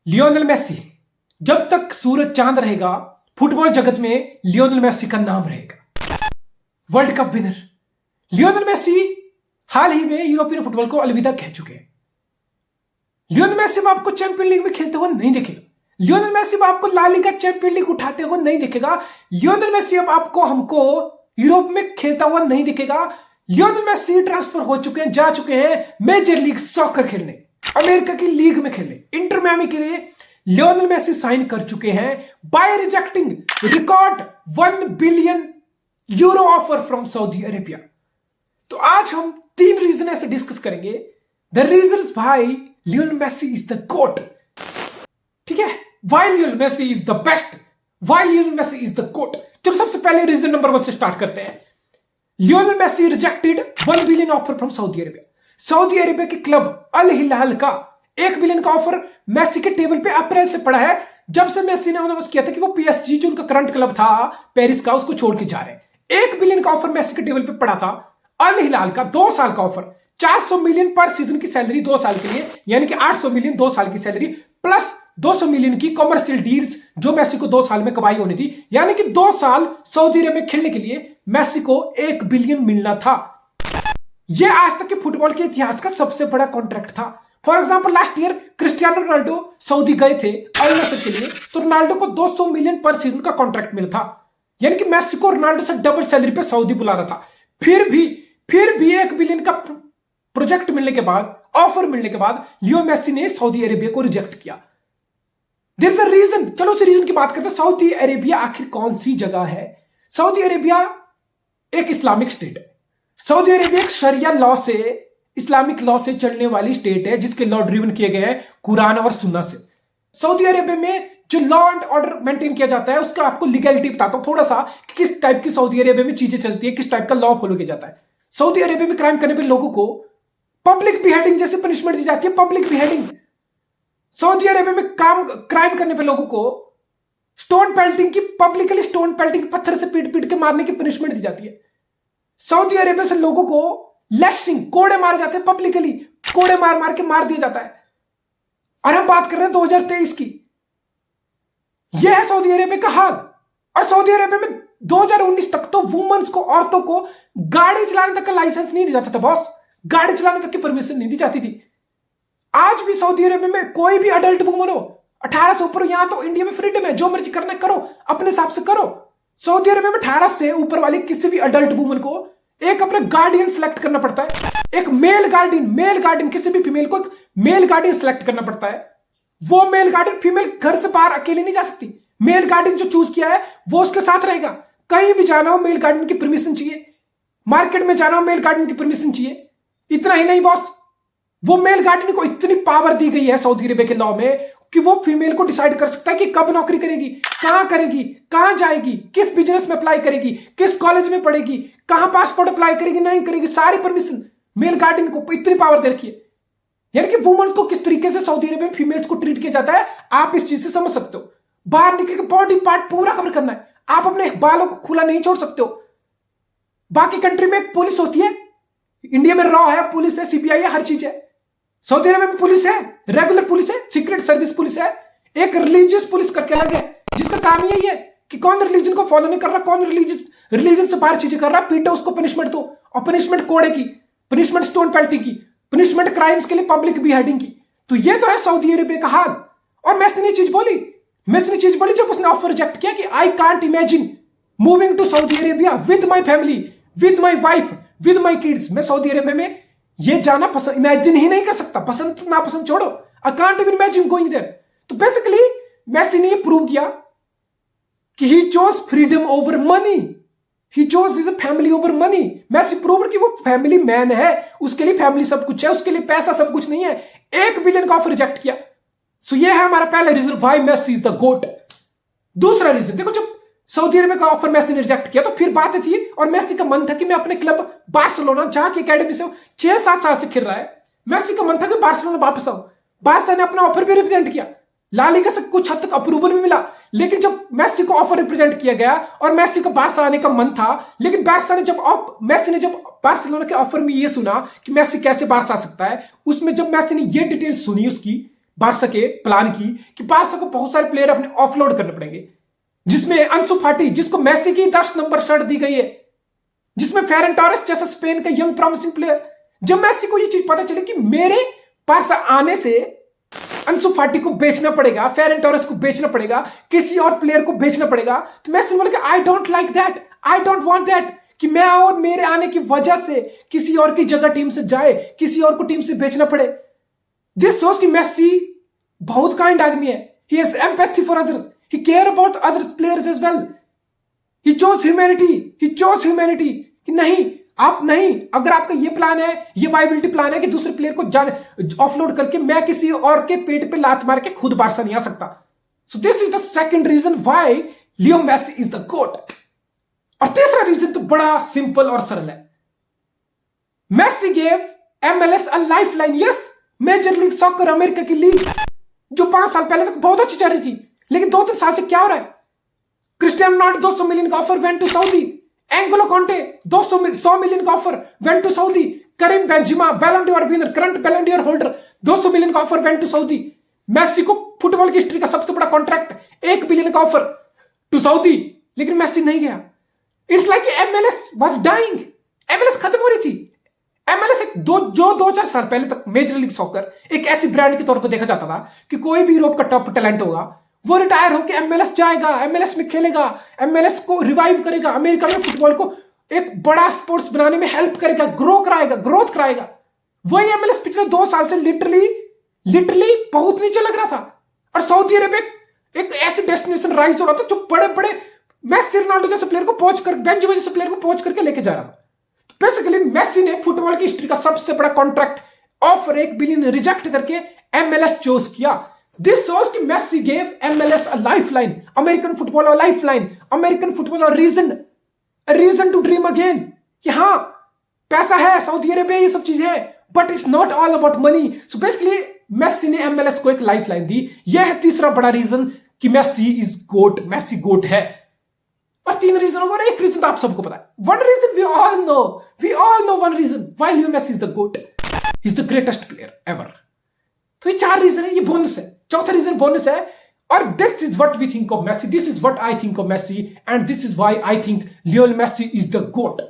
Lionel Messi, जब तक सूरज चांद रहेगा फुटबॉल जगत में लियोनेल मेसी का नाम रहेगा। World Cup winner Lionel Messi हाल ही में यूरोपियन फुटबॉल को अलविदा कह चुके हैं। लियोनेल मेसी अब आपको चैंपियन लीग में खेलते हुए नहीं दिखेगा। लियोनेल मेसी अब आपको ला लीगा चैंपियन लीग उठाते हुए नहीं दिखेगा। लियोनेल मेसी अब आपको हमको यूरोप में खेलता हुआ नहीं दिखेगा। लियोनेल मेसी ट्रांसफर हो चुके हैं, जा चुके हैं मेजर लीग सॉकर खेलने, अमेरिका की लीग में खेलने। इंटर मियामी के लिए लियोनेल मेसी साइन कर चुके हैं by rejecting record 1 billion euro offer from Saudi Arabia. तो आज हम 3 रीजन ऐसे डिस्कस करेंगे, the reasons why Lionel Messi is the GOAT. ठीक है, why Lionel Messi is the best, why Lionel Messi is the GOAT. चलो सबसे पहले रीजन नंबर 1 से स्टार्ट करते हैं। Lionel Messi rejected 1 billion offer from Saudi Arabia. Saudi Arabia के club Al Hilal का 1 बिलियन का ऑफर मेसी के टेबल पे अप्रैल से पड़ा है, जब से मेसी ने अनाउंस किया था कि वो पीएसजी जो उनका करंट क्लब था पेरिस का, उसको छोड़ के जा रहे हैं। 1 बिलियन का ऑफर मेसी के टेबल पे पड़ा था। अल हिलाल का 2 साल का ऑफर, 400 मिलियन पर सीजन की सैलरी 2 साल के लिए, यानी कि 800 मिलियन 2 साल की सैलरी प्लस 200 मिलियन की कमर्शियल डील्स जो मेसी को 2 साल में कमाई होनी थी, यानी कि 2 साल सऊदी अरब में खेलने के लिए मेसी को 1 बिलियन मिलना था। यह आज तक के फुटबॉल के इतिहास का सबसे बड़ा कॉन्ट्रैक्ट था। For example last year Cristiano Ronaldo Saudi गए थे अल नसर के लिए, तो रोनाल्डो को 200 मिलियन पर सीजन का कॉन्ट्रैक्ट मिला था, यानी कि मेसी को रोनाल्डो से डबल सैलरी पे सऊदी बुला रहा था। फिर भी 1 बिलियन का प्रोजेक्ट मिलने के बाद, ऑफर मिलने के बाद लियो मेसी ने सऊदी अरेबिया को रिजेक्ट किया। There is a reason. चलो उस रीजन की बात करते हैं। सऊदी अरेबिया आखिर कौन सी जगह है? सऊदी अरेबिया एक इस्लामिक स्टेट है। सऊदी अरेबिया एक शरिया लॉ से, इस्लामिक लॉ से चलने वाली स्टेट है, जिसके लॉ ड्रिवन किए गए हैं कुरान और सुन्ना से। सऊदी अरेबिया में जो लॉ एंड ऑर्डर मेंटेन किया जाता है, उसका आपको लीगलिटी बताता हूं थोड़ा सा कि किस टाइप की सऊदी अरेबिया में चीजें चलती है, किस टाइप का लॉ फॉलो किया जाता है। सऊदी अरेबिया में क्राइम करने पर लोगों को पब्लिक बिहेडिंग जैसे पनिशमेंट दी जाती है। Public beheading. सऊदी अरेबिया में क्राइम करने पर लोगों को स्टोन पेल्टिंग की, पब्लिकली स्टोन पेल्टिंग, पत्थर से पीट पीट के मारने की पनिशमेंट दी जाती है। सऊदी अरेबिया से लोगों को लैशिंग, कोड़े मारे जाते हैं, पब्लिकली कोड़े मार मार के मार दिया जाता है। और हम बात कर रहे हैं 2023 की। यह है सऊदी अरेबिया का हाल। और सऊदी अरेबिया में 2019 तक तो वुमेन्स को, औरतों को गाड़ी चलाने तक का लाइसेंस नहीं दिया जाता था बॉस। गाड़ी चलाने तक की परमिशन नहीं दी जाती थी। आज भी सऊदी अरेबिया में कोई भी अडल्ट वुमन हो, 18 से ऊपर, यहां तो इंडिया में फ्रीडम है, जो मर्जी करना करो, अपने हिसाब से करो। सऊदी अरेबिया में 18 से ऊपर वाली किसी भी अडल्ट वुमन को एक अपना गार्डियन सिलेक्ट करना पड़ता है। एक मेल गार्डियन, किसी भी फीमेल को एक मेल गार्डियन सिलेक्ट करना पड़ता है। वो मेल गार्डियन, फीमेल घर से बाहर अकेले नहीं जा सकती। मेल गार्डियन जो चूज किया है वो उसके साथ रहेगा। कहीं भी जाना हो मेल गार्डियन की परमिशन चाहिए। मार्केट में जाना हो मेल गार्डियन की परमिशन चाहिए। इतना ही नहीं बॉस, वो मेल गार्डियन को इतनी पावर दी गई है सऊदी अरेबिया के लॉ में कि वो फीमेल को डिसाइड कर सकता है कि कब नौकरी करेगी, कहां जाएगी, किस बिजनेस में अप्लाई करेगी, किस कॉलेज में पढ़ेगी, कहां पासपोर्ट अप्लाई करेगी, नहीं करेगी, सारी परमिशन मेल गार्डियन को इतनी पावर दे रखी है। यानी कि वुमेन्स को किस तरीके से सऊदी अरेबिया में फीमेल्स को ट्रीट किया जाता है, आप इस चीज से समझ सकते हो। बाहर निकल के बॉडी पार्ट पूरा कवर करना है, आप अपने बालों को खुला नहीं छोड़ सकते हो। बाकी कंट्री में एक पुलिस होती है, इंडिया में रॉ है, पुलिस है, सीबीआई है, हर चीज है। सऊदी अरेबिया में पुलिस है, रेगुलर पुलिस है, सीक्रेट सर्विस पुलिस है, एक रिलीजियस पुलिस करके अलग है, जिसका काम यही है कि कौन रिलीजन को फॉलो नहीं कर रहा, कौन रिलीजन से बाहर चीजें कर रहा, पीटो उसको, पनिशमेंट दो। और पनिशमेंट कोड़े की, पनिशमेंट स्टोन पेल्टी की, पनिशमेंट क्राइम्स के लिए पब्लिक बिहेडिंग की। तो ये तो है सऊदी अरेबिया का हाल। और मेसी ने चीज बोली जब उसने ऑफर रिजेक्ट किया कि I can't imagine moving to Saudi Arabia with my family, with my wife, with my kids. मैं सऊदी अरेबिया में ये जाना पसंद, इमेजिन ही नहीं कर सकता। पसंद तो नापसंद छोड़ो, I can't even imagine going there. तो बेसिकली मेसी ने प्रूव किया कि he chose freedom over money, he chose his family over money. Messi prove कि वो फैमिली मैन है, उसके लिए फैमिली सब कुछ है, उसके लिए पैसा सब कुछ नहीं है। 1 बिलियन का ऑफर रिजेक्ट किया। सो ये है हमारा पहला reason why Messi is the GOAT. दूसरा रीजन देखो, जब सऊदी अरेबिया का ऑफर मेसी ने रिजेक्ट किया तो फिर बात थी, और मेसी का मन था कि मैं अपने क्लब बार्सिलोना, जहां की एकेडमी से 6-7 साल से खेल रहा है, मेसी का मन था कि बार्सिलोना वापस आऊं। बार्सा ने अपना ऑफर भी रिप्रेजेंट किया, ला लीगा से कुछ हद तक अप्रूवल भी मिला। लेकिन जब मेसी को ऑफर रिप्रेजेंट किया गया और मेसी को बार्सा आने का मन था, लेकिन बार्सा ने मेसी ने जब बार्सिलोना के ऑफर में ये सुना कि मेसी कैसे बार्सा आ सकता है, उसमें जब मेसी ने ये डिटेल सुनी उसकी, बारसा के प्लान की कि बारसा को बहुत सारे प्लेयर अपने ऑफलोड करने पड़ेंगे, जिसमें अंसु फाटी जिसको मेसी की 10 नंबर शर्ट दी गई है, जिसमें फेरन टोरेस जैसा स्पेन का यंग प्रॉमिसिंग प्लेयर। जब मेसी को यह चीज पता चले कि मेरे बारसा आने से अंसु फाटी को बेचना पड़ेगा, फेरन टोरेस को बेचना पड़ेगा, किसी और प्लेयर को बेचना पड़ेगा, तो मेसी बोले I don't like that, I don't want that कि मैं और मेरे आने की वजह से किसी और की जगह टीम से जाए, किसी और को टीम से बेचना पड़े। दिस शोज कि मेसी बहुत काइंड आदमी है। He has empathy for others, he care about other players as well, he chose humanity कि नहीं, आप नहीं, अगर आपका ये प्लान है, ये वाइबिलिटी प्लान है कि दूसरे प्लेयर को जाने ऑफलोड करके मैं किसी और के पेट पे लात मार के खुद बारसा नहीं आ सकता। So this is the second reason why Leo Messi is the GOAT. और तीसरा रीजन तो बड़ा सिंपल और सरल है। Messi gave MLS a lifeline. Yes, Major League Soccer, America की लीग जो 5 साल पहले तक बहुत अच्छी चल रही थी, लेकिन 2-3 साल से क्या हो रहा है? क्रिस्टियानो रोनाल्डो 200 मिलियन का offer went to Saudi, N'Golo Kante 100 million का offer went to Saudi, Karim Benzema Ballon d'Or winner, current Ballon d'Or holder 200 million का offer went to Saudi. Messi को फुटबॉल की हिस्ट्री का सबसे बड़ा contract 1 billion का offer to Saudi, लेकिन Messi नहीं गया। It's like MLS was dying, MLS खत्म हो रही थी। MLS जो 2-4 साल पहले तक मेजर लीग सॉकर एक ऐसी ब्रांड के तौर पर देखा जाता था कि कोई भी यूरोप का टॉप टैलेंट होगा वो रिटायर होकर MLS जाएगा, MLS में खेलेगा, MLS को रिवाइव करेगा, अमेरिका में फुटबॉल को एक बड़ा स्पोर्ट्स बनाने में हेल्प करेगा, ग्रोथ कराएगा। वही MLS पिछले 2 साल से लिटरली बहुत नीचे लग रहा था। और सऊदी अरेबिया एक ऐसी डेस्टिनेशन राइज हो रहा था जो बड़े बड़े मेसी रोनाल्डो जैसे प्लेयर को पोच कर, बेंजेमा जैसे प्लेयर को पोच करके लेके जा रहा था। तो बेसिकली मेसी ने फुटबॉल की हिस्ट्री का सबसे बड़ा कॉन्ट्रैक्ट ऑफर 1 बिलियन रिजेक्ट करके MLS चूज किया। दिस शोज कि Messi gave MLS a lifeline, American football a lifeline, American football a reason to dream again. कि हाँ, पैसा है, सऊदी अरेबिया, ये सब चीजें है, but it's not all about money. So basically Messi ने MLS को एक लाइफलाइन दी। यह है तीसरा बड़ा रीजन कि मेसी गोट है। और 3 रीजन होगा और 1 रीजन तो आप सबको पता है। One reason we all know one reason why Leo Messi is the GOAT, he is the greatest player ever. तो ये 4 रीजन है, ये बोनस है। चौथा रीजन बोनस है, और this is what we think of Messi, this is what I think of Messi, and this is why I think Lionel Messi is the goat.